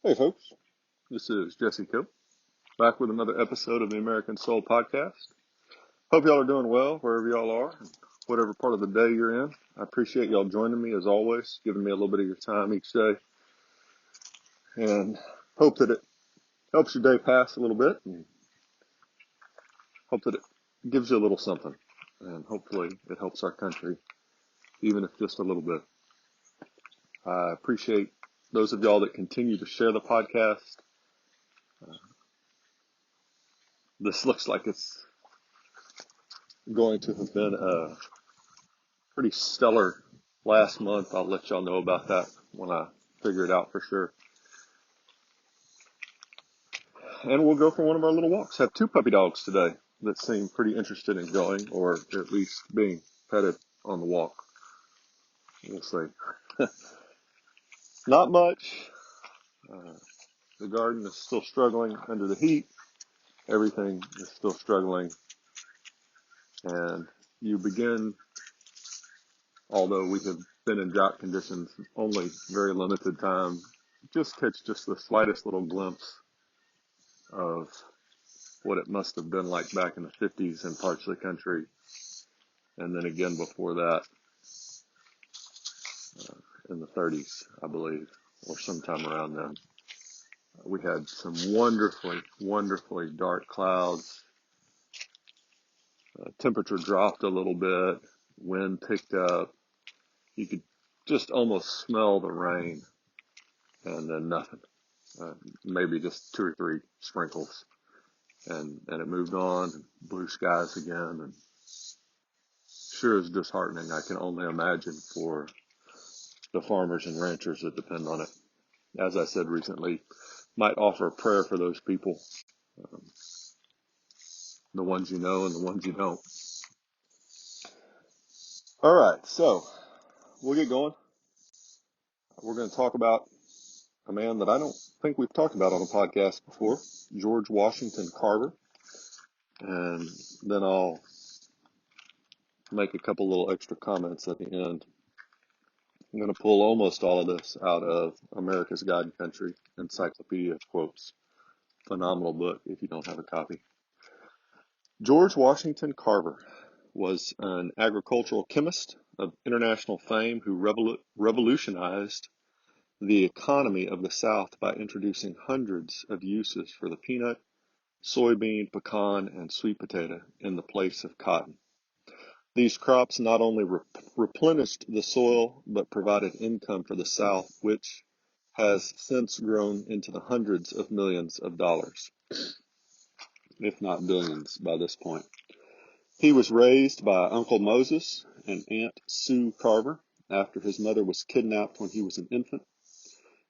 Hey folks, this is Jesse Cope, back with another episode of the American Soul Podcast. Hope y'all are doing well wherever y'all are, whatever part of the day you're in. I appreciate y'all joining me as always, giving me a little bit of your time each day, and hope that it helps your day pass a little bit, and hope that it gives you a little something, and hopefully it helps our country, even if just a little bit. I appreciate those of y'all that continue to share the podcast. This looks like it's going to have been a pretty stellar last month. I'll let y'all know about that when I figure it out for sure. And we'll go for one of our little walks. Have two puppy dogs today that seem pretty interested in going, or at least being petted on the walk. We'll see. Not much. The garden is still struggling under the heat. Everything is still struggling. And you begin, although we have been in drought conditions only very limited time, just catch just the slightest little glimpse of what it must have been like back in the 50s in parts of the country. And then again before that, in the 30s, I believe, or sometime around then. We had some wonderfully dark clouds. Temperature dropped a little bit. Wind picked up. You could just almost smell the rain, and then nothing. Maybe just two or three sprinkles. And it moved on, blue skies again, and sure is disheartening. I can only imagine for the farmers and ranchers that depend on it. As I said recently, might offer a prayer for those people, um, the ones you know and the ones you don't. All right, so we'll get going. We're going to talk about a man that I don't think we've talked about on a podcast before, George Washington Carver. And then I'll make a couple little extra comments at the end. I'm going to pull almost all of this out of America's God and Country, Encyclopedia of Quotes. Phenomenal book if you don't have a copy. George Washington Carver was an agricultural chemist of international fame who revolutionized the economy of the South by introducing hundreds of uses for the peanut, soybean, pecan, and sweet potato in the place of cotton. These crops not only replenished the soil, but provided income for the South, which has since grown into the hundreds of millions of dollars, if not billions by this point. He was raised by Uncle Moses and Aunt Sue Carver after his mother was kidnapped when he was an infant.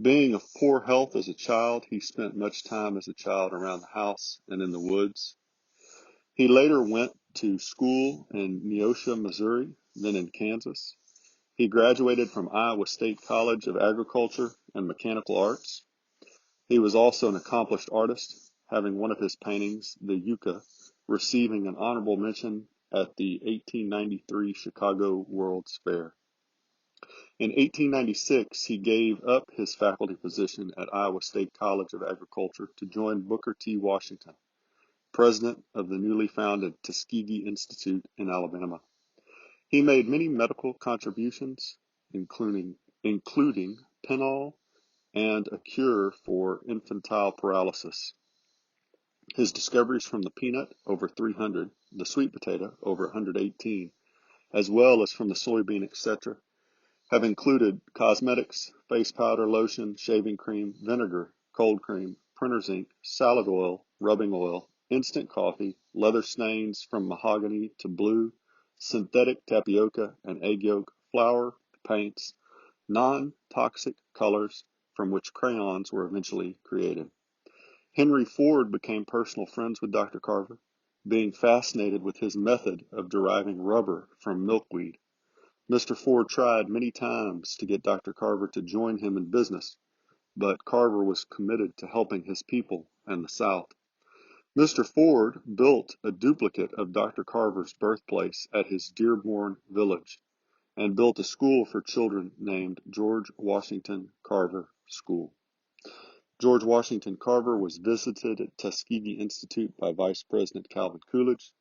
Being of poor health as a child, he spent much time as a child around the house and in the woods. He later went to school in Neosho, Missouri, then in Kansas. He graduated from Iowa State College of Agriculture and Mechanical Arts. He was also an accomplished artist, having one of his paintings, the Yucca, receiving an honorable mention at the 1893 Chicago World's Fair. In 1896, he gave up his faculty position at Iowa State College of Agriculture to join Booker T. Washington, president of the newly founded Tuskegee Institute in Alabama. He made many medical contributions, including penal and a cure for infantile paralysis. His discoveries from the peanut, over 300, the sweet potato, over 118, as well as from the soybean, etc., have included cosmetics, face powder, lotion, shaving cream, vinegar, cold cream, printer's ink, salad oil, rubbing oil, instant coffee, leather stains from mahogany to blue, synthetic tapioca and egg yolk, flour, paints, non-toxic colors from which crayons were eventually created. Henry Ford became personal friends with Dr. Carver, being fascinated with his method of deriving rubber from milkweed. Mr. Ford tried many times to get Dr. Carver to join him in business, but Carver was committed to helping his people and the South. Mr. Ford built a duplicate of Dr. Carver's birthplace at his Dearborn village and built a school for children named George Washington Carver School. George Washington Carver was visited at Tuskegee Institute by Vice President Calvin Coolidge,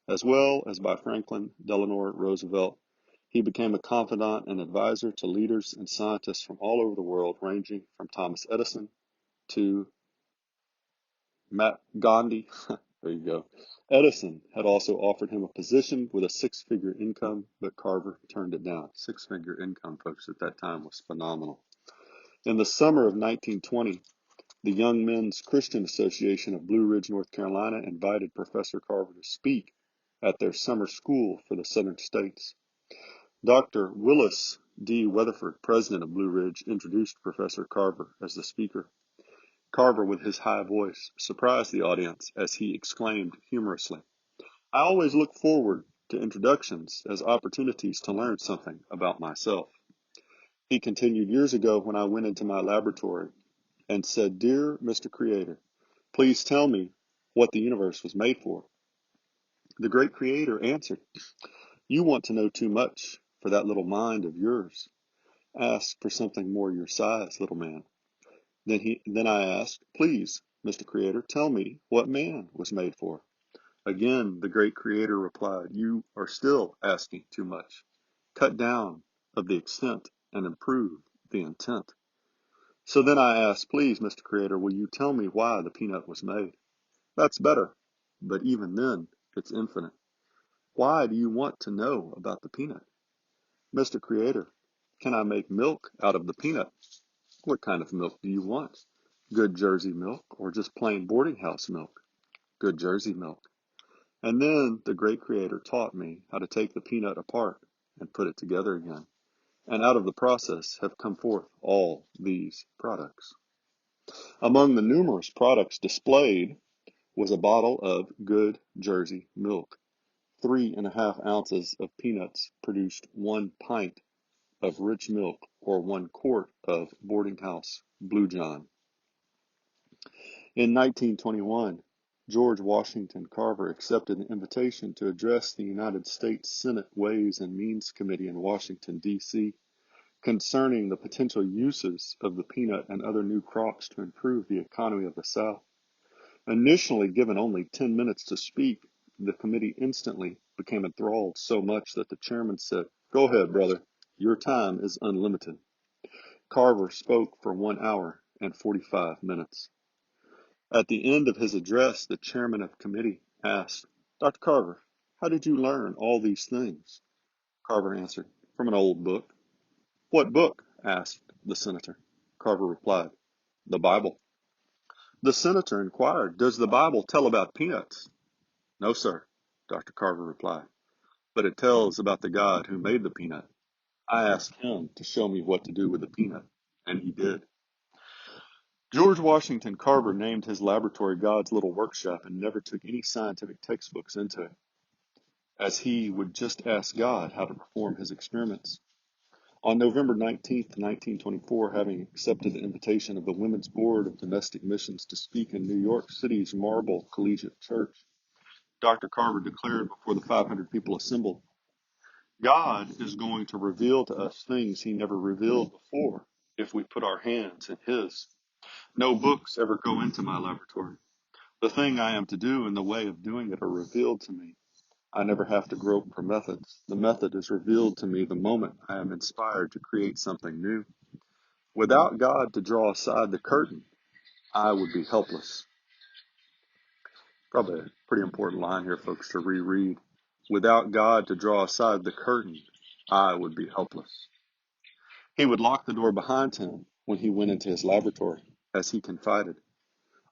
as well as by Franklin Delano Roosevelt. He became a confidant and advisor to leaders and scientists from all over the world, ranging from Thomas Edison to Matt Gandhi. There you go. Edison had also offered him a position with a six-figure income, but Carver turned it down. Six-figure income, folks, at that time was phenomenal. In the summer of 1920, the Young Men's Christian Association of Blue Ridge, North Carolina, invited Professor Carver to speak at their summer school for the southern states. Dr. Willis D. Weatherford, president of Blue Ridge, introduced Professor Carver as the speaker. Carver, with his high voice, surprised the audience as he exclaimed humorously, "I always look forward to introductions as opportunities to learn something about myself." He continued, "Years ago when I went into my laboratory and said, 'Dear Mr. Creator, please tell me what the universe was made for,' the great Creator answered, 'You want to know too much for that little mind of yours. Ask for something more your size, little man.' Then I asked, 'Please, Mr. Creator, tell me what man was made for.' Again, the great Creator replied, 'You are still asking too much. Cut down of the extent and improve the intent.' So then I asked, 'Please, Mr. Creator, will you tell me why the peanut was made?' 'That's better, but even then, it's infinite. Why do you want to know about the peanut?' 'Mr. Creator, can I make milk out of the peanut?' 'What kind of milk do you want? Good Jersey milk or just plain boarding house milk?' 'Good Jersey milk.' And then the great Creator taught me how to take the peanut apart and put it together again. And out of the process have come forth all these products." Among the numerous products displayed was a bottle of good Jersey milk. 3½ ounces of peanuts produced 1 pint of rich milk or 1 quart of boarding house Blue John. In 1921, George Washington Carver accepted an invitation to address the United States Senate Ways and Means Committee in Washington, D.C., concerning the potential uses of the peanut and other new crops to improve the economy of the South. Initially given only 10 minutes to speak, the committee instantly became enthralled so much that the chairman said, "Go ahead, brother. Your time is unlimited." Carver spoke for 1 hour and 45 minutes. At the end of his address, the chairman of the committee asked, "Dr. Carver, how did you learn all these things?" Carver answered, "From an old book." "What book?" asked the senator. Carver replied, "The Bible." The senator inquired, "Does the Bible tell about peanuts?" "No, sir," Dr. Carver replied, "but it tells about the God who made the peanut. I asked him to show me what to do with the peanut, and he did." George Washington Carver named his laboratory God's Little Workshop and never took any scientific textbooks into it, as he would just ask God how to perform his experiments. On November 19th, 1924, having accepted the invitation of the Women's Board of Domestic Missions to speak in New York City's Marble Collegiate Church, Dr. Carver declared before the 500 people assembled, "God is going to reveal to us things he never revealed before if we put our hands in his. No books ever go into my laboratory. The thing I am to do and the way of doing it are revealed to me. I never have to grope for methods. The method is revealed to me the moment I am inspired to create something new. Without God to draw aside the curtain, I would be helpless." Probably a pretty important line here, folks, to reread. Without God to draw aside the curtain, I would be helpless. He would lock the door behind him when he went into his laboratory, as he confided.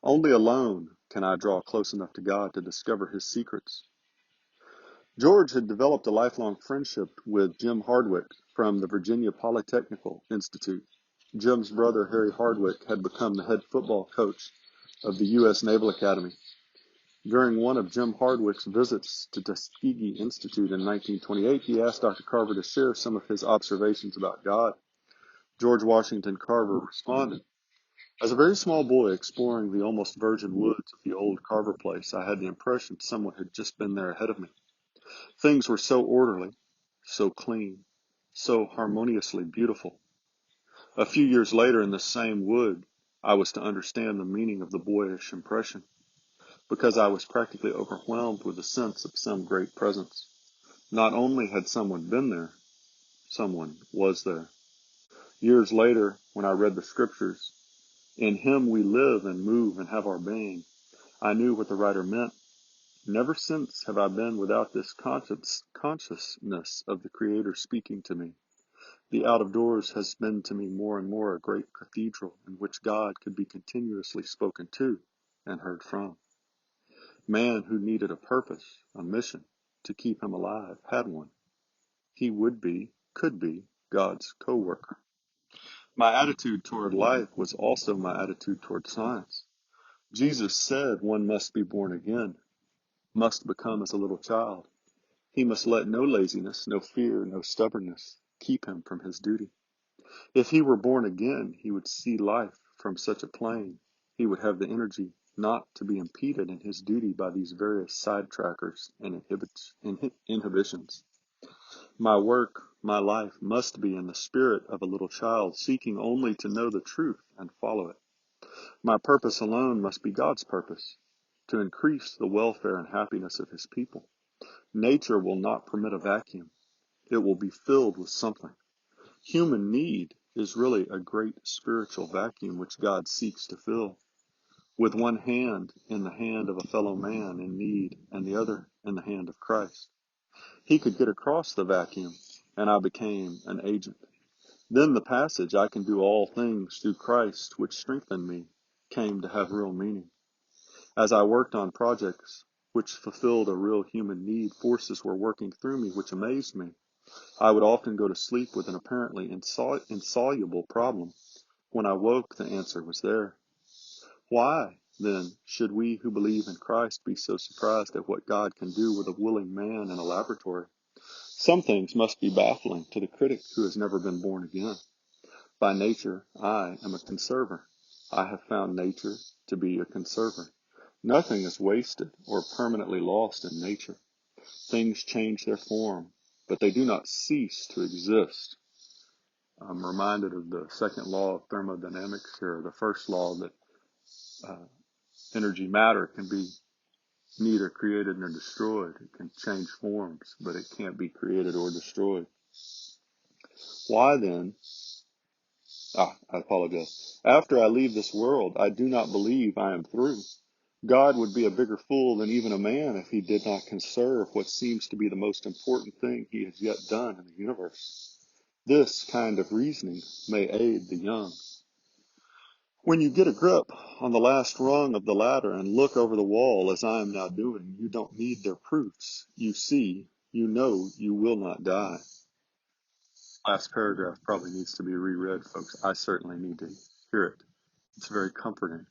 Only alone can I draw close enough to God to discover his secrets. George had developed a lifelong friendship with Jim Hardwick from the Virginia Polytechnical Institute. Jim's brother, Harry Hardwick, had become the head football coach of the U.S. Naval Academy. During one of Jim Hardwick's visits to Tuskegee Institute in 1928, he asked Dr. Carver to share some of his observations about God. George Washington Carver responded, "As a very small boy exploring the almost virgin woods of the old Carver place, I had the impression someone had just been there ahead of me. Things were so orderly, so clean, so harmoniously beautiful. A few years later in the same wood, I was to understand the meaning of the boyish impression, because I was practically overwhelmed with a sense of some great presence. Not only had someone been there, someone was there. Years later, when I read the scriptures, "In him we live and move and have our being," I knew what the writer meant. Never since have I been without this consciousness of the Creator speaking to me. The out of doors has been to me more and more a great cathedral in which God could be continuously spoken to and heard from. Man who needed a purpose, a mission, to keep him alive, had one. He could be, God's co-worker. My attitude toward life was also my attitude toward science. Jesus said one must be born again, must become as a little child. He must let no laziness, no fear, no stubbornness keep him from his duty. If he were born again, he would see life from such a plane. He would have the energy not to be impeded in his duty by these various sidetrackers and inhibitions. My work, my life must be in the spirit of a little child seeking only to know the truth and follow it. My purpose alone must be God's purpose, to increase the welfare and happiness of his people. Nature will not permit a vacuum. It will be filled with something. Human need is really a great spiritual vacuum which God seeks to fill, with one hand in the hand of a fellow man in need and the other in the hand of Christ. He could get across the vacuum, and I became an agent. Then the passage, "I can do all things through Christ which strengthen me," came to have real meaning. As I worked on projects which fulfilled a real human need, forces were working through me which amazed me. I would often go to sleep with an apparently insoluble problem. When I woke, the answer was there. Why, then, should we who believe in Christ be so surprised at what God can do with a willing man in a laboratory? Some things must be baffling to the critic who has never been born again. By nature, I am a conserver. I have found nature to be a conserver. Nothing is wasted or permanently lost in nature. Things change their form, but they do not cease to exist. I'm reminded of the second law of thermodynamics here, the first law that uh, energy matter can be neither created nor destroyed. It can change forms, but it can't be created or destroyed. Why then? I apologize. After I leave this world, I do not believe I am through. God would be a bigger fool than even a man if he did not conserve what seems to be the most important thing he has yet done in the universe. This kind of reasoning may aid the young. When you get a grip on the last rung of the ladder and look over the wall as I am now doing, you don't need their proofs. You see, you know you will not die. Last paragraph probably needs to be reread, folks. I certainly need to hear it. It's very comforting.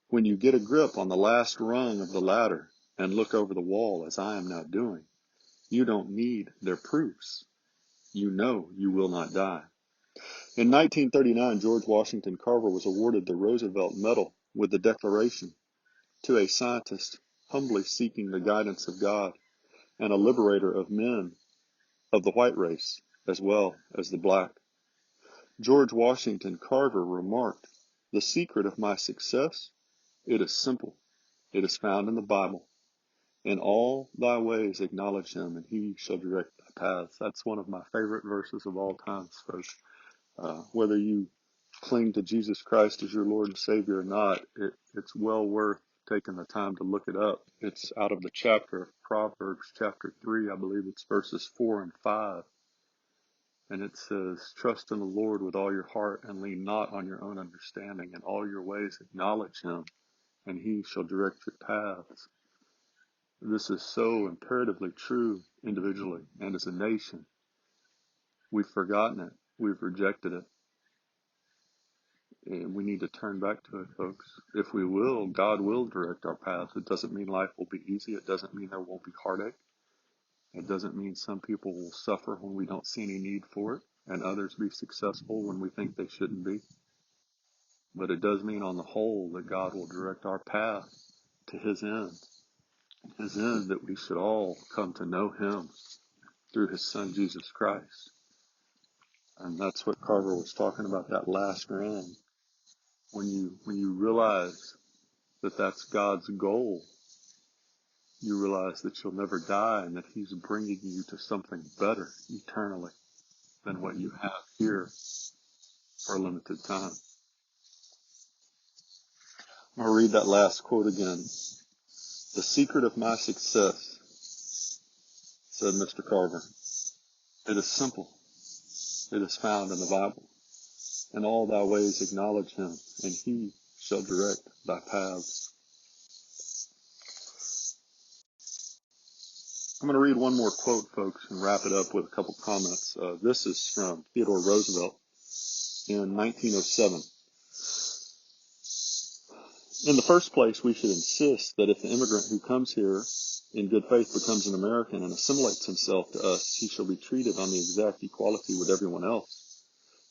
When you get a grip on the last rung of the ladder and look over the wall as I am now doing, you don't need their proofs. You know you will not die. In 1939, George Washington Carver was awarded the Roosevelt Medal with the declaration, "To a scientist humbly seeking the guidance of God and a liberator of men of the white race as well as the black." George Washington Carver remarked, "The secret of my success, it is simple. It is found in the Bible. In all thy ways acknowledge him, and he shall direct thy paths." That's one of my favorite verses of all times, folks. Whether you cling to Jesus Christ as your Lord and Savior or not, it's well worth taking the time to look it up. It's out of the chapter of Proverbs, chapter 3, I believe it's verses 4 and 5. And it says, "Trust in the Lord with all your heart and lean not on your own understanding. In all your ways acknowledge him, and he shall direct your paths." This is so imperatively true individually and as a nation. We've forgotten it. We've rejected it. And we need to turn back to it, folks. If we will, God will direct our paths. It doesn't mean life will be easy. It doesn't mean there won't be heartache. It doesn't mean some people will suffer when we don't see any need for it, and others be successful when we think they shouldn't be. But it does mean on the whole that God will direct our path to his end. His end that we should all come to know him through his son, Jesus Christ. And that's what Carver was talking about, that last rung. when you realize that that's God's goal, you realize that you'll never die and that He's bringing you to something better eternally than what you have here for a limited time. I'm going to read that last quote again. "The secret of my success," said Mr. Carver, "it is simple. It is found in the Bible. In all thy ways acknowledge Him, and He shall direct thy paths." I'm going to read one more quote, folks, and wrap it up with a couple comments. This is from Theodore Roosevelt in 1907. "In the first place, we should insist that if the immigrant who comes here in good faith becomes an American and assimilates himself to us, he shall be treated on the exact equality with everyone else.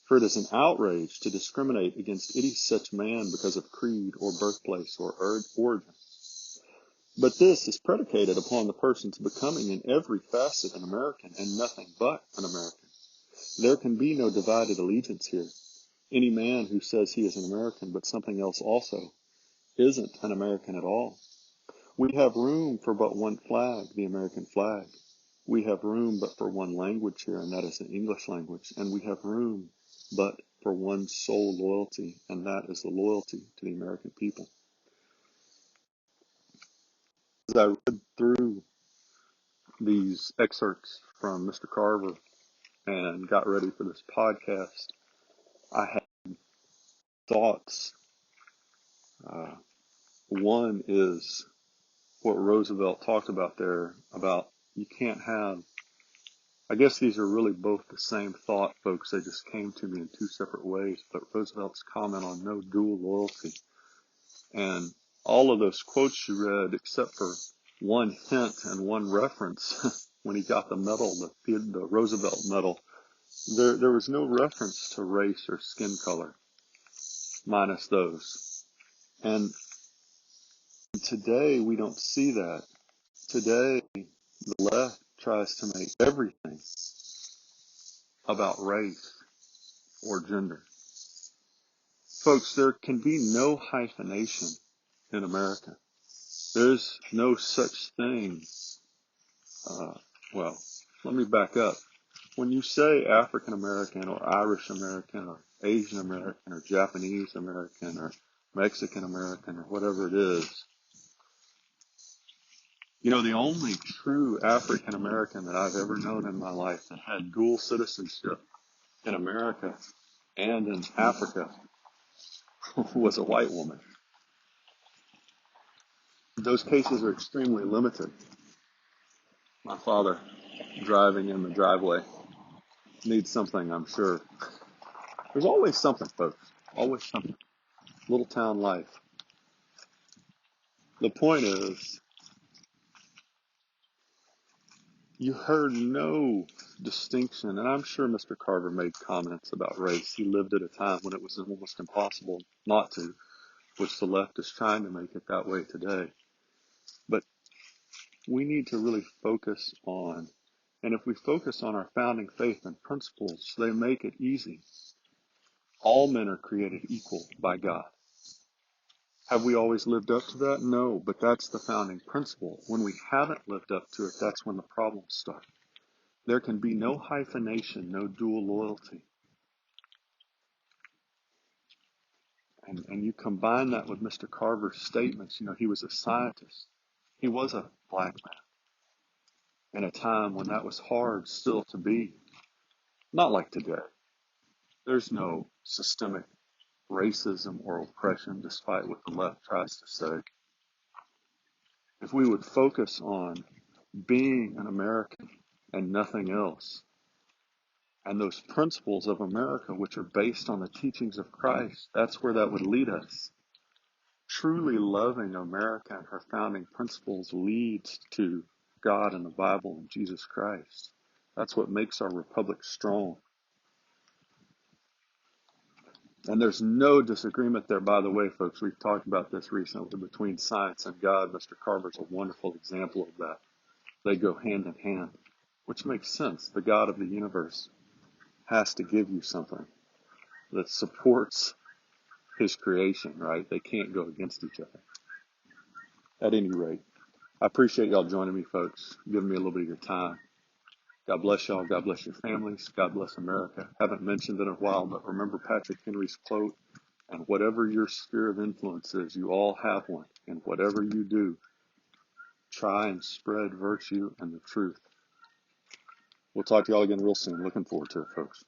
For it is an outrage to discriminate against any such man because of creed or birthplace or origin. But this is predicated upon the person's becoming in every facet an American and nothing but an American. There can be no divided allegiance here. Any man who says he is an American but something else also isn't an American at all. We have room for but one flag, the American flag. We have room but for one language here, and that is the English language. And we have room but for one sole loyalty, and that is the loyalty to the American people." As I read through these excerpts from Mr. Carver and got ready for this podcast, I had thoughts. One is what Roosevelt talked about there, about you can't have, I guess these are really both the same thought, folks. They just came to me in two separate ways. But Roosevelt's comment on no dual loyalty, and all of those quotes you read, except for one hint and one reference when he got the medal, the Roosevelt medal, there was no reference to race or skin color, minus those. And today we don't see that. Today the left tries to make everything about race or gender. Folks, there can be no hyphenation in America. There's no such thing. Well, let me back up. When you say African American or Irish American or Asian American or Japanese American or Mexican American or whatever it is, you know, the only true African American that I've ever known in my life that had dual citizenship in America and in Africa was a white woman. Those cases are extremely limited. My father, driving in the driveway, needs something, I'm sure. There's always something, folks. Always something. Little town life. The point is, you heard no distinction, and I'm sure Mr. Carver made comments about race. He lived at a time when it was almost impossible not to, which the left is trying to make it that way today. But we need to really focus on, and if we focus on our founding faith and principles, they make it easy. All men are created equal by God. Have we always lived up to that? No, but that's the founding principle. When we haven't lived up to it, that's when the problems start. There can be no hyphenation, no dual loyalty. And you combine that with Mr. Carver's statements. You know, he was a scientist. He was a black man in a time when that was hard still to be. Not like today. There's no systemic racism or oppression, despite what the left tries to say. If we would focus on being an American and nothing else, and those principles of America, which are based on the teachings of Christ, that's where that would lead us. Truly loving America and her founding principles leads to God and the Bible and Jesus Christ. That's what makes our republic strong. And there's no disagreement there, by the way, folks. We've talked about this recently between science and God. Mr. Carver's a wonderful example of that. They go hand in hand, which makes sense. The God of the universe has to give you something that supports his creation, right? They can't go against each other. At any rate, I appreciate y'all joining me, folks, giving me a little bit of your time. God bless y'all. God bless your families. God bless America. Haven't mentioned it in a while, but remember Patrick Henry's quote, and whatever your sphere of influence is, you all have one. And whatever you do, try and spread virtue and the truth. We'll talk to y'all again real soon. Looking forward to it, folks.